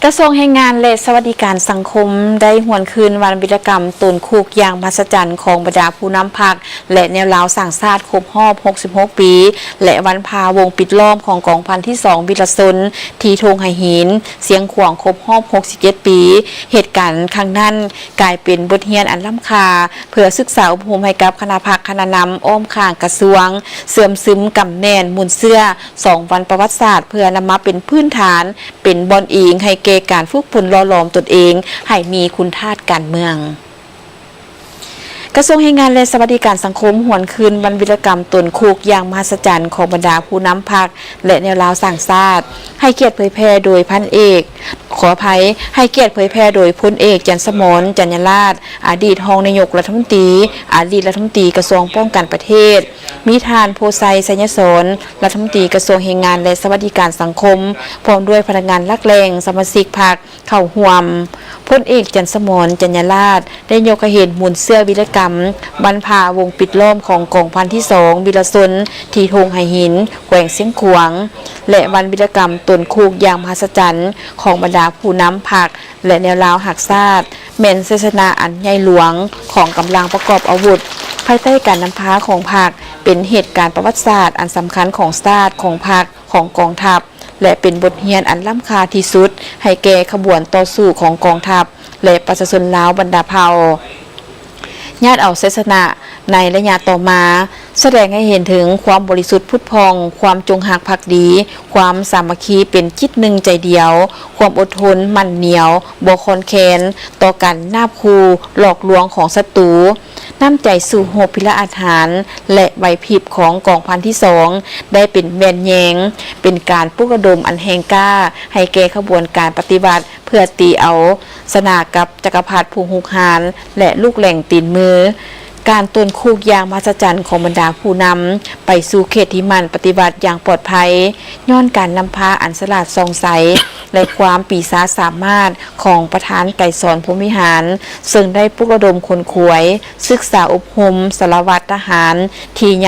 กระทรวงแรงงานและสวัสดิการสังคมได้หวนคืนวันวิรกรรมตนคูกอย่างมหัศจรรย์ของบรรดาผู้นำพรรคและแนวราวสั่งชาติครบรอบ 66 ปี และวันพาวงปิดล้อมของกองพันที่ 2 วิรชนทีทงไหหินเสียงขวางครบรอบ 67 ปี เหตุการณ์ครั้งนั้นกลายเป็นบทเรียนอันล้ำค่าเพื่อศึกษาอบรมให้กับคณะพรรคคณะนำอ้อมข้างกระทรวงเสื่อมซึมกำแน่นมูลเสื้อ2 วันประวัติศาสตร์เพื่อนำมาเป็นพื้นฐานเป็นบอนอิงให้เกการฝึกฝนหล่อหลอมตนเองให้มีคุณธาตุการเมืองกระทรวงแรงงานและสวัสดิการสังคมหวนคืนวันวิรกรรมตนคูกอย่างมหัศจรรย์ของบรรดาผู้นำพรรคและแนวราวสั่งชาติให้เกียรติเผยแพร่โดยพันเอกขออภัยให้เกียรติเผยแพร่โดยพลเอกจันทร์สมรจันยราชอดีตรองนายกรัฐมนตรีอดีตรัฐมนตรีกระทรวงป้องกันประเทศมีทานโพไซไสยศรรัฐมนตรีกระทรวงแรงงานและสวัสดิการสังคมพร้อมด้วยพนักงานลักแรงสมาชิกพรรคเข้าร่วมพลเอกจันทร์สมรจันยราชได้ยกให้เห็นมูลเสื้อวิรกรรมบรรพาวงปิดล้อมของกองพันที่ 2 วิรชนทีทงไหหินแขวงเสียงขวางและวันวิรกรรมตนคูกอย่างมหัศจรรย์ของบรรดาผู้นำพรรคและแนวราวหักชาติแม่นเสษนาอันใหญ่หลวงของกำลังประกอบอาวุธภายใต้การนำพาของพรรคเป็นเหตุการณ์ประวัติศาสตร์อันสำคัญของชาติของพรรคของกองทัพและเป็นบทเรียนอันล้ำค่าที่สุดให้แก่ขบวนต่อสู้ของกองทัพและประชาชนลาวบรรดาเผ่าญาติเอาเสษนาในระยะต่อมาแสดงให้เห็นถึงความบริสุทธิ์พุทธพองความจงรักภักดีความสามัคคีเป็นจิตหนึ่งใจเดียวความอดทนมั่นเหนียวบ่คอนแคนต่อกันนาบคูหลอกลวงของศัตรูน้ำใจสู่โหพิละอาหารและไหวพริบของกองพันที่ 2ได้เป็นแวนแยงเป็นการปลุกระดมอันแห่งกล้าให้แก่ขบวนการปฏิบัติเพื่อตีเอาสนากับจักรพรรดิภูหุกหานและลูกแหล่งตีนมือการตนคูกอย่างมหัศจรรย์ของบรรดาผู้นำไปสู่เขตที่มันปฏิบัติอย่างปลอดภัยย้อนการนำพาอันสลาดซองใสและความปีศาจสามารถของประธานไก่สอนภูมิหารซึ่งได้ปลุกระดมคนขวยศึกษาอบรมสารวัตรทหารที่ย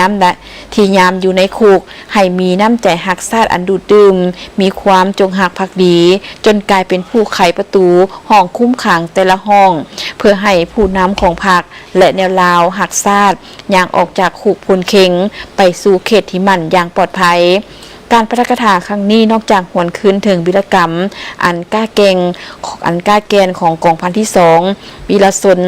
ามอยู่ในคุกให้มีน้ำใจหักชาติอันดูดดื่มมีความจงหักภักดีจนกลายเป็นผู้ไขประตูห้องคุ้มขังแต่ละห้องเพื่อให้ผู้นำของพรรคและแนวราวหักชาติย่างออกจากคุกพลเข็งไปสู่เขตที่มั่นอย่างปลอดภัยการปาฐกถาครั้งนี้นอกจากหวนคืนถึงวีรกรรมอันกล้าแกนของกองพันที่ 2วีรชน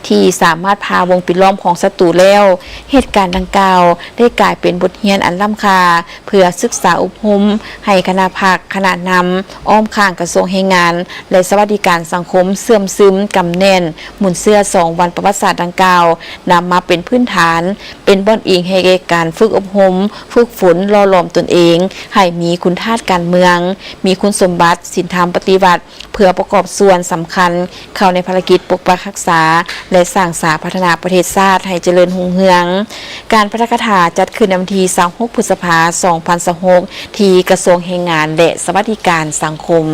ที่สามารถพาวงปิดล้อมของศัตรูแล้วเหตุการณ์ดังกล่าวได้กลายเป็นบทเรียนอันล้ำค่าเพื่อศึกษาอบรมให้คณะพรรคคณะนำอ้อมข้างกระทรวงแรงงานและสวัสดิการสังคมเสื่อมซึมกำแน่นหมุนเสื้อ2 วันประวัติศาสตร์ดังกล่าวนำมาเป็นพื้นฐานเป็นบ่อนอิงให้แก่การฝึกอบรมฝึกฝนหล่อหลอมตนเองให้มีคุณธาตุการเมืองมีคุณสมบัติศีลธรรมปฏิบัติเพื่อประกอบส่วนสำคัญเข้าในภารกิจปกปักรักษาและสร้างสาพัฒนาประเทศชาติให้เจริญรุ่งเรืองการปาฐกถาจัดขึ้นในวันที่26 พฤษภาคม 2026ที่กระทรวงแรงงานและสวัสดิการสังคม